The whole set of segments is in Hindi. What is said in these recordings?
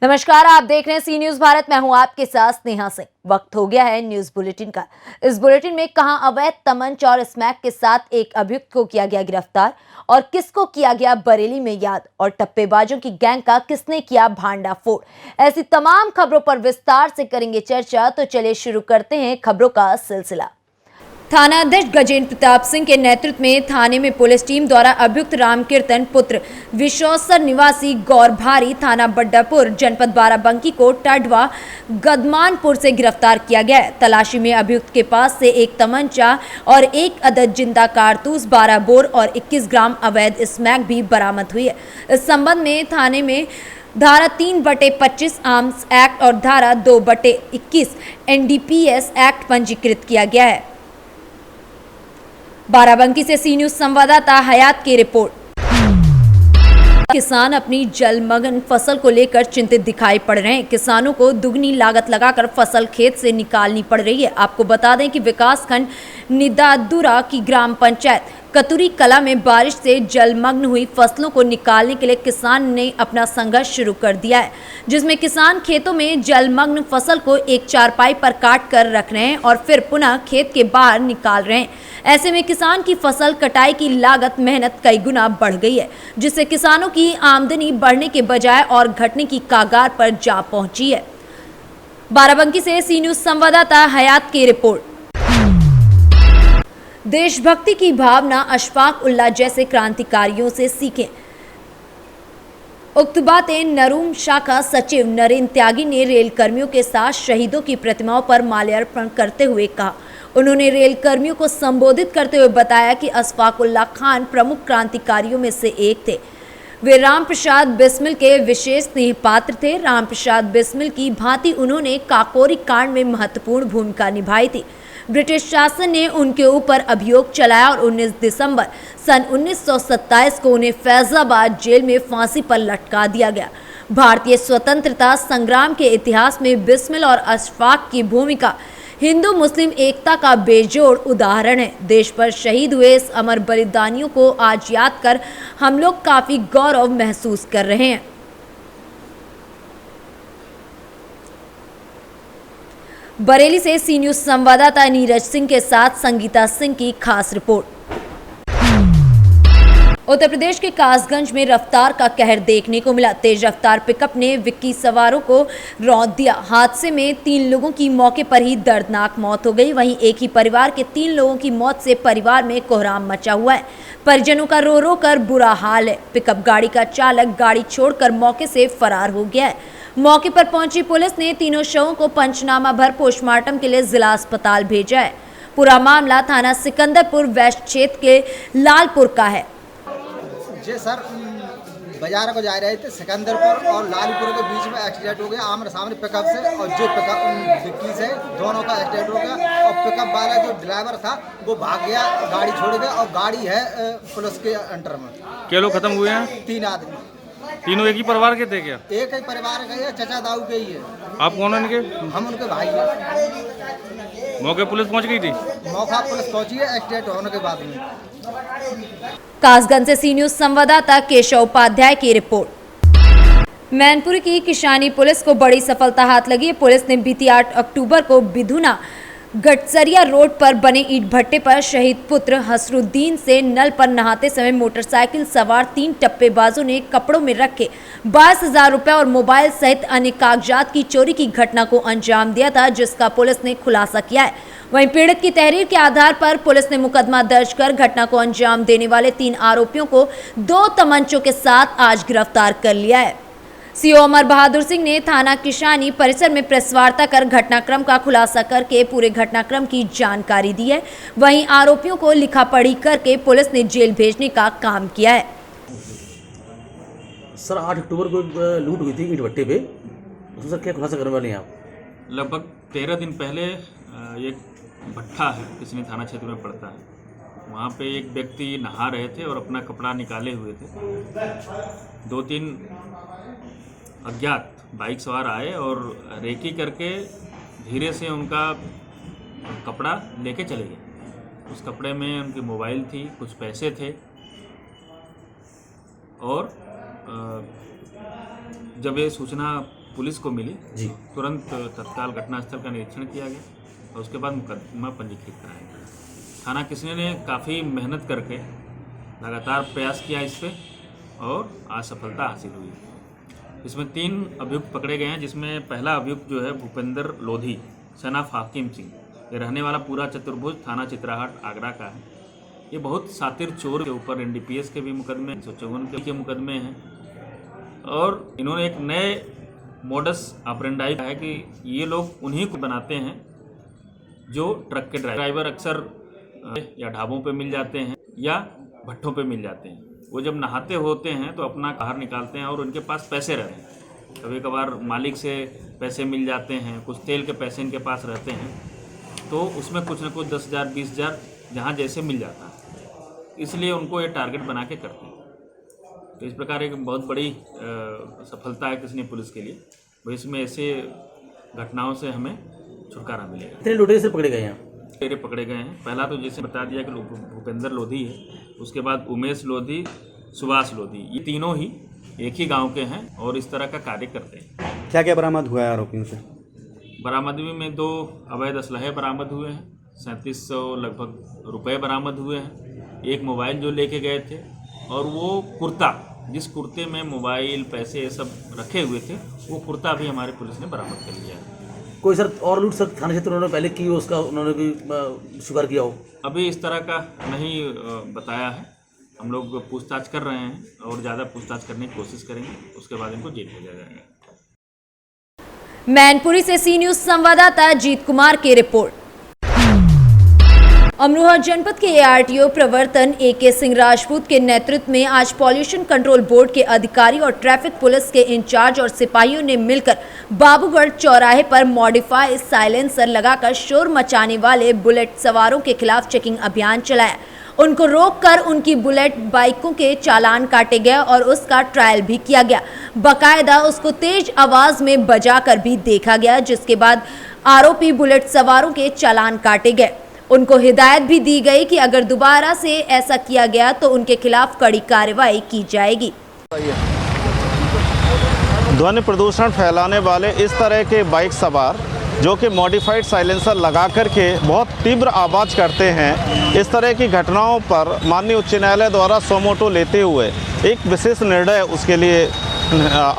नमस्कार, आप देख रहे हैं सी न्यूज भारत। मैं हूं आपके साथ स्नेहा सिंह। वक्त हो गया है न्यूज बुलेटिन का। इस बुलेटिन में कहां अवैध तमंच और स्मैक के साथ एक अभियुक्त को किया गया गिरफ्तार और किसको किया गया बरेली में याद, और टप्पेबाजों की गैंग का किसने किया भांडाफोड़। ऐसी तमाम खबरों पर विस्तार से करेंगे चर्चा। तो चलिए शुरू करते हैं खबरों का सिलसिला। थाना अध्यक्ष गजेंद्र प्रताप सिंह के नेतृत्व में थाने में पुलिस टीम द्वारा अभियुक्त रामकीर्तन पुत्र विशौसर निवासी गौर भारी थाना बड्डापुर जनपद बाराबंकी को टडवा गदमानपुर से गिरफ्तार किया गया है। तलाशी में अभियुक्त के पास से एक तमंचा और एक अदद जिंदा कारतूस, 12 बोर और 21 ग्राम अवैध स्मैक भी बरामद हुई है। इस संबंध में थाने में धारा 3/25 आर्म्स एक्ट और धारा 2/21 NDPS एक्ट पंजीकृत किया गया है। बाराबंकी से सी न्यूज संवाददाता हयात की रिपोर्ट। किसान अपनी जलमग्न फसल को लेकर चिंतित दिखाई पड़ रहे हैं। किसानों को दुगनी लागत लगाकर फसल खेत से निकालनी पड़ रही है। आपको बता दें कि विकासखंड निदादुरा की ग्राम पंचायत कतुरी कला में बारिश से जलमग्न हुई फसलों को निकालने के लिए किसान ने अपना संघर्ष शुरू कर दिया है, जिसमें किसान खेतों में जलमग्न फसल को एक चारपाई पर काट कर रख रहे हैं और फिर पुनः खेत के बाहर निकाल रहे हैं। ऐसे में किसान की फसल कटाई की लागत, मेहनत कई गुना बढ़ गई है, जिससे किसानों की आमदनी बढ़ने के बजाय और घटने की कागार पर जा पहुंची है। बाराबंकी से सी न्यूज संवाददाता हयात की रिपोर्ट। देशभक्ति की भावना अशफाक उल्लाह जैसे क्रांतिकारियों से सीखें। उक्त बातें नरूम शाखा सचिव नरेंद्र त्यागी ने रेल कर्मियों के साथ शहीदों की प्रतिमाओं पर माल्यार्पण करते हुए कहा। उन्होंने रेल कर्मियों को संबोधित करते हुए बताया कि अशफाक उल्लाह खान प्रमुख क्रांतिकारियों में से एक थे। वे रामप्रसाद बिस्मिल के विशेष स्नेह पात्र थे। रामप्रसाद बिस्मिल की भांति उन्होंने काकोरी कांड में महत्वपूर्ण भूमिका निभाई थी। ब्रिटिश शासन ने उनके ऊपर अभियोग चलाया और 19 दिसंबर सन 1927 को उन्हें फैजाबाद जेल में फांसी पर लटका दिया गया। भारतीय स्वतंत्रता संग्राम के इतिहास में बिस्मिल और अशफाक की भूमिका हिंदू मुस्लिम एकता का बेजोड़ उदाहरण है। देश पर शहीद हुए इस अमर बलिदानियों को आज याद कर हम लोग काफी गौरव महसूस कर रहे हैं। बरेली से सी न्यूज संवाददाता नीरज सिंह के साथ संगीता सिंह की खास रिपोर्ट। उत्तर प्रदेश के कासगंज में रफ्तार का कहर देखने को मिला। तेज रफ्तार पिकअप ने विक्की सवारों को रौंद दिया। हादसे में 3 लोगों की मौके पर ही दर्दनाक मौत हो गई। वहीं एक ही परिवार के 3 लोगों की मौत से परिवार में कोहराम मचा हुआ है। परिजनों का रो रो कर बुरा हाल है। पिकअप गाड़ी का चालक गाड़ी छोड़कर मौके से फरार हो गया है। मौके पर पहुंची पुलिस ने तीनों शवों को पंचनामा भर पोस्टमार्टम के लिए जिला अस्पताल भेजा है। पूरा मामला थाना सिकंदरपुर वेस्ट क्षेत्र के लालपुर का है। जी सर, बाजार को जा रहे थे सिकंदरपुर और लालपुर के बीच में एक्सीडेंट हो गया आमने सामने पिकअप से, और जो पिकअप डिक्की से दोनों का एक्सीडेंट हो गया। और पिकअप वाला जो ड्राइवर था वो भाग गया, गाड़ी छोड़ गया, और गाड़ी है पुलिस के अंडर में। क्या लोग खत्म हुए हैं? 3 आदमी। तीनों एक ही परिवार के थे क्या? एक ही परिवार का है, चचा दाऊ के ही है। आप कौन हैं इनके? हम उनके भाई हैं। मौके पुलिस पहुंच गई थी? मौका पुलिस पहुंची है एक्सीडेंट होने के बाद में। कासगंज से सी न्यूज संवाददाता केशव उपाध्याय की रिपोर्ट। मैनपुरी की किशानी पुलिस को बड़ी सफलता हाथ लगी है। पुलिस ने बीती 8 अक्टूबर को बिधुना गटसरिया रोड पर बने ईंट भट्टे पर शहीद पुत्र हसरुद्दीन से नल पर नहाते समय मोटरसाइकिल सवार 3 टप्पेबाजों ने कपड़ों में रखे 22,000 रुपए और मोबाइल सहित अन्य कागजात की चोरी की घटना को अंजाम दिया था, जिसका पुलिस ने खुलासा किया है। वहीं पीड़ित की तहरीर के आधार पर पुलिस ने मुकदमा दर्ज कर घटना को अंजाम देने वाले 3 आरोपियों को 2 तमंचों के साथ आज गिरफ्तार कर लिया है। सीओ अमर बहादुर सिंह ने थाना किशानी परिसर में प्रेस वार्ता कर घटनाक्रम का खुलासा करके पूरे घटनाक्रम की जानकारी दी है। वहीं आरोपियों को लिखा पढ़ी करके पुलिस ने जेल भेजने का काम किया है। सर 8 अक्टूबर को लूट हुई थी ईंट भट्टे पे, उसमें सर क्या खुलासा करने वाले हैं आप? लगभग 13 दिन पहले एक भट्ठा है, किसी थाना क्षेत्र में पड़ता है, वहाँ पे एक व्यक्ति नहा रहे थे और अपना कपड़ा निकाले हुए थे। 2-3 अज्ञात बाइक सवार आए और रेकी करके धीरे से उनका कपड़ा लेके चले गए। उस कपड़े में उनकी मोबाइल थी, कुछ पैसे थे, और जब ये सूचना पुलिस को मिली, जी तुरंत तत्काल घटनास्थल का निरीक्षण किया गया और उसके बाद मुकदमा पंजीकृत कराया गया। थाना किसने ने काफ़ी मेहनत करके लगातार प्रयास किया इस पे और आज सफलता हासिल हुई। इसमें 3 अभियुक्त पकड़े गए हैं, जिसमें पहला अभियुक्त जो है भूपेंद्र लोधी सन ऑफ हाकिम सिंह, ये रहने वाला पूरा चतुर्भुज, थाना चित्राहाट, आगरा का है। ये बहुत सातिर चोर के ऊपर NDPS के भी मुकदमे, 154 के मुकदमे हैं और इन्होंने एक नए मोडस ऑपरेंडाई है कि ये लोग उन्हीं को बनाते हैं जो ट्रक के ड्राइवर अक्सर या ढाबों पे मिल जाते हैं या भट्ठों पे मिल जाते हैं। वो जब नहाते होते हैं तो अपना बाहर निकालते हैं और उनके पास पैसे रहते हैं। कभी कभार मालिक से पैसे मिल जाते हैं, कुछ तेल के पैसे इनके पास रहते हैं, तो उसमें कुछ न कुछ 10,000 20,000 जहाँ जैसे मिल जाता है, इसलिए उनको ये टारगेट बना के करते हैं। तो इस प्रकार एक बहुत बड़ी सफलता है किसनी पुलिस के लिए। भविष्य में ऐसे घटनाओं से हमें छुटकारा मिलेगा। कितने लुटेरे से पकड़े गए हैं? लुटेरे पकड़े गए हैं। पहला तो जैसे बता दिया कि भूपेंद्र लोधी है, उसके बाद उमेश लोधी, सुभाष लोधी, ये तीनों ही एक ही गांव के हैं और इस तरह का कार्य करते हैं। क्या क्या बरामद हुआ है आरोपियों से? बरामदगी में 2 अवैध असलहे बरामद हुए हैं, 3700 लगभग रुपए बरामद हुए हैं, एक मोबाइल जो लेके गए थे और वो कुर्ता, जिस कुर्ते में मोबाइल, पैसे ये सब रखे हुए थे, वो कुर्ता भी हमारी पुलिस ने बरामद कर लिया है। कोई सर और लूट सर थाना क्षेत्र उन्होंने पहले की हो, उसका उन्होंने भी स्वीकार किया हो? अभी इस तरह का नहीं बताया है। हम लोग पूछताछ कर रहे हैं और ज़्यादा पूछताछ करने की कोशिश करेंगे, उसके बाद इनको जेल भेजा जाएगा। मैनपुरी से सी न्यूज संवाददाता जीत कुमार की रिपोर्ट। अमरोहा जनपद के ARTO प्रवर्तन AK सिंह राजपूत के नेतृत्व में आज पॉल्यूशन कंट्रोल बोर्ड के अधिकारी और ट्रैफिक पुलिस के इंचार्ज और सिपाहियों ने मिलकर बाबूगढ़ चौराहे पर मॉडिफाइड साइलेंसर लगाकर शोर मचाने वाले बुलेट सवारों के खिलाफ चेकिंग अभियान चलाया। उनको रोककर उनकी बुलेट बाइकों के चालान काटे गए और उसका ट्रायल भी किया गया। बाकायदा उसको तेज आवाज में बजाकर भी देखा गया, जिसके बाद आरोपी बुलेट सवारों के चालान काटे गए। उनको हिदायत भी दी गई कि अगर दोबारा से ऐसा किया गया तो उनके खिलाफ कड़ी कार्रवाई की जाएगी। ध्वनि प्रदूषण फैलाने वाले इस तरह के बाइक सवार जो कि मॉडिफाइड साइलेंसर लगा करके बहुत तीव्र आवाज़ करते हैं, इस तरह की घटनाओं पर माननीय उच्च न्यायालय द्वारा सोमोटो लेते हुए एक विशेष निर्णय उसके लिए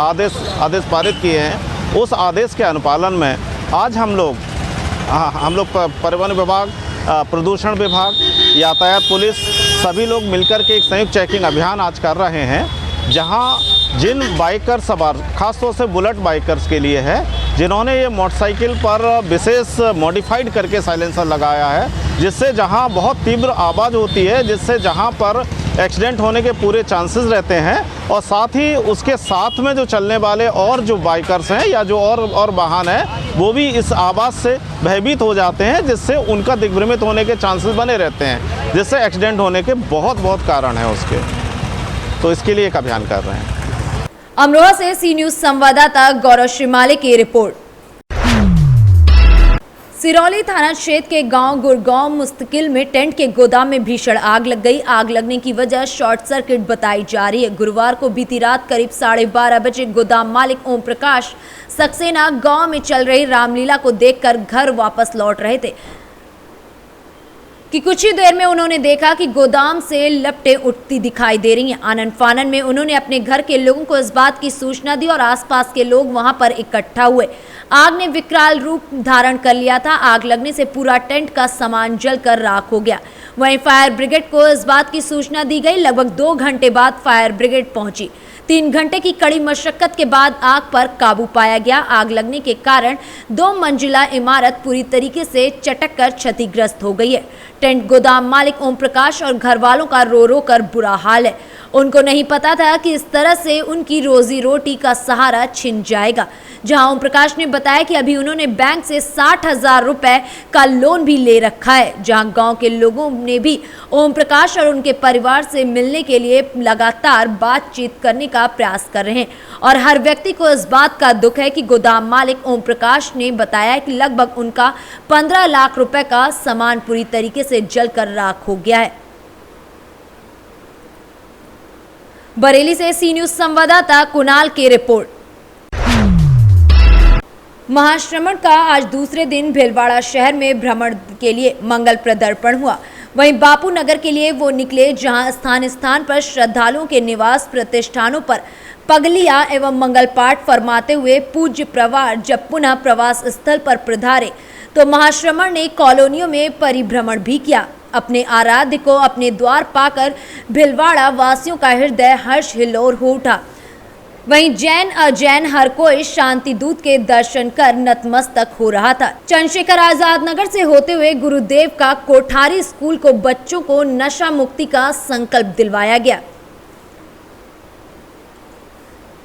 आदेश पारित किए हैं। उस आदेश के अनुपालन में आज हम लोग परिवहन विभाग, प्रदूषण विभाग, यातायात पुलिस सभी लोग मिलकर के एक संयुक्त चेकिंग अभियान आज कर रहे हैं, जहां जिन बाइकर सवार, खासतौर से बुलेट बाइकर्स के लिए है, जिन्होंने ये मोटरसाइकिल पर विशेष मॉडिफाइड करके साइलेंसर लगाया है, जिससे जहां बहुत तीव्र आवाज़ होती है, जिससे जहां पर एक्सीडेंट होने के पूरे चांसेस रहते हैं, और साथ ही उसके साथ में जो चलने वाले और जो बाइकर्स हैं या जो और वाहन हैं, वो भी इस आवाज़ से भयभीत हो जाते हैं, जिससे उनका दिग्भ्रमित होने के चांसेस बने रहते हैं, जिससे एक्सीडेंट होने के बहुत कारण हैं उसके। तो इसके लिए एक अभियान कर रहे हैं। अमरोहा से सी न्यूज संवाददाता गौरव श्रीमाले की रिपोर्ट। सिरौली थाना क्षेत्र के गांव गुरगांव मुस्तकिल में टेंट के गोदाम में भीषण आग लग गई। आग लगने की वजह शॉर्ट सर्किट बताई जा रही है। गुरुवार को बीती रात करीब 12:30 बजे गोदाम मालिक ओम प्रकाश सक्सेना गांव में चल रही रामलीला को देखकर घर वापस लौट रहे थे कि कुछ ही देर में उन्होंने देखा कि गोदाम से लपटें उठती दिखाई दे रही हैं। आनन फानन में उन्होंने अपने घर के लोगों को इस बात की सूचना दी और आसपास के लोग वहां पर इकट्ठा हुए। आग ने विकराल रूप धारण कर लिया था। आग लगने से पूरा टेंट का सामान जलकर राख हो गया। वहीं फायर ब्रिगेड को इस बात की सूचना दी गई। लगभग 2 घंटे बाद फायर ब्रिगेड पहुंची। 3 घंटे की कड़ी मशक्कत के बाद आग पर काबू पाया गया। आग लगने के कारण 2 मंजिला इमारत पूरी तरीके से चटक कर क्षतिग्रस्त हो गई है। टेंट गोदाम मालिक ओम प्रकाश और घर वालों का रो रो कर बुरा हाल है। उनको नहीं पता था कि इस तरह से उनकी रोजी रोटी का सहारा छिन जाएगा। जहां ओम प्रकाश ने बताया कि अभी उन्होंने बैंक से 60,000 रुपए का लोन भी ले रखा है। जहां गांव के लोगों ने भी ओम प्रकाश और उनके परिवार से मिलने के लिए लगातार बातचीत करने का प्रयास कर रहे हैं और हर व्यक्ति को इस बात का दुख है कि गोदाम मालिक ओम प्रकाश ने बताया कि लगभग उनका 15 लाख रुपए का सामान पूरी तरीके से जलकर राख हो गया है। बरेली से सी न्यूज संवाददाता कुणाल की रिपोर्ट। महाश्रमण का आज दूसरे दिन भीलवाड़ा शहर में भ्रमण के लिए मंगल प्रदर्पण हुआ। वहीं बापू नगर के लिए वो निकले, जहां स्थान स्थान पर श्रद्धालुओं के निवास प्रतिष्ठानों पर पगलियां एवं मंगल पाठ फरमाते हुए पूज्य प्रवार जब पुनः प्रवास स्थल पर पधारे तो महाश्रमण ने कॉलोनियों में परिभ्रमण भी किया। अपने आराध्य को अपने द्वार पाकर भीलवाड़ा वासियों का हृदय हर्ष हिलोर हो उठा। वहीं जैन अजैन हर कोई शांति दूत के दर्शन कर नतमस्तक हो रहा था। चंद्रशेखर आजाद नगर से होते हुए गुरुदेव का कोठारी स्कूल को बच्चों को नशा मुक्ति का संकल्प दिलवाया गया।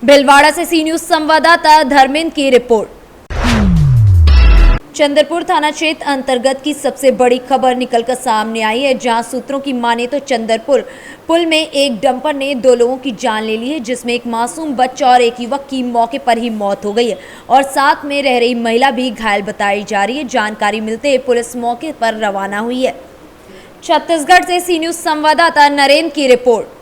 भीलवाड़ा से सी न्यूज संवाददाता धर्मेंद्र की रिपोर्ट। चंद्रपुर थाना क्षेत्र अंतर्गत की सबसे बड़ी खबर निकलकर सामने आई है, जहां सूत्रों की माने तो चंद्रपुर पुल में एक डंपर ने 2 लोगों की जान ले ली है, जिसमें एक मासूम बच्चा और एक युवक की मौके पर ही मौत हो गई है और साथ में रह रही महिला भी घायल बताई जा रही है। जानकारी मिलते ही पुलिस मौके पर रवाना हुई है। छत्तीसगढ़ से सी न्यूज संवाददाता नरेंद्र की रिपोर्ट।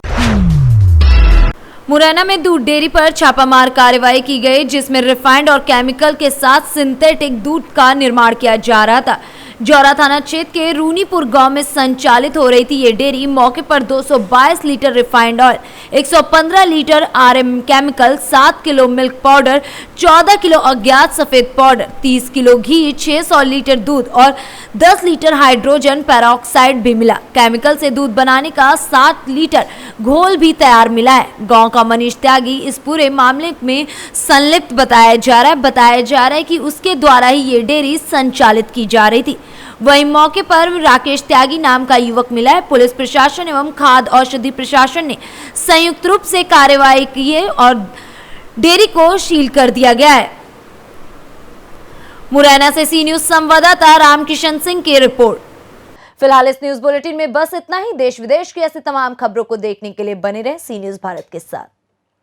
मुरैना में दूध डेयरी पर छापामार कार्रवाई की गई, जिसमें रिफाइंड और केमिकल के साथ सिंथेटिक दूध का निर्माण किया जा रहा था। जौरा थाना क्षेत्र के रूनीपुर गांव में संचालित हो रही थी ये डेयरी। मौके पर 222 litre refined oil, 115 litre RM chemical, 7 kilo milk powder, 14 kilo अज्ञात सफेद पाउडर, 30 किलो घी, 600 लीटर दूध और 10 लीटर हाइड्रोजन पेरोक्साइड भी मिला। केमिकल से दूध बनाने का 60 लीटर घोल भी तैयार मिला है। गांव का मनीष त्यागी इस पूरे मामले में संलिप्त बताया जा रहा है कि उसके द्वारा ही ये डेयरी संचालित की जा रही थी। वहीं मौके पर राकेश त्यागी नाम का युवक मिला है। पुलिस प्रशासन एवं खाद्य औषधि प्रशासन ने संयुक्त रूप से कार्रवाई की है और डेयरी को सील कर दिया गया है। मुरैना से सी न्यूज संवाददाता रामकिशन सिंह की रिपोर्ट। फिलहाल इस न्यूज बुलेटिन में बस इतना ही। देश विदेश की ऐसी तमाम खबरों को देखने के लिए बने रहे सी न्यूज भारत के साथ।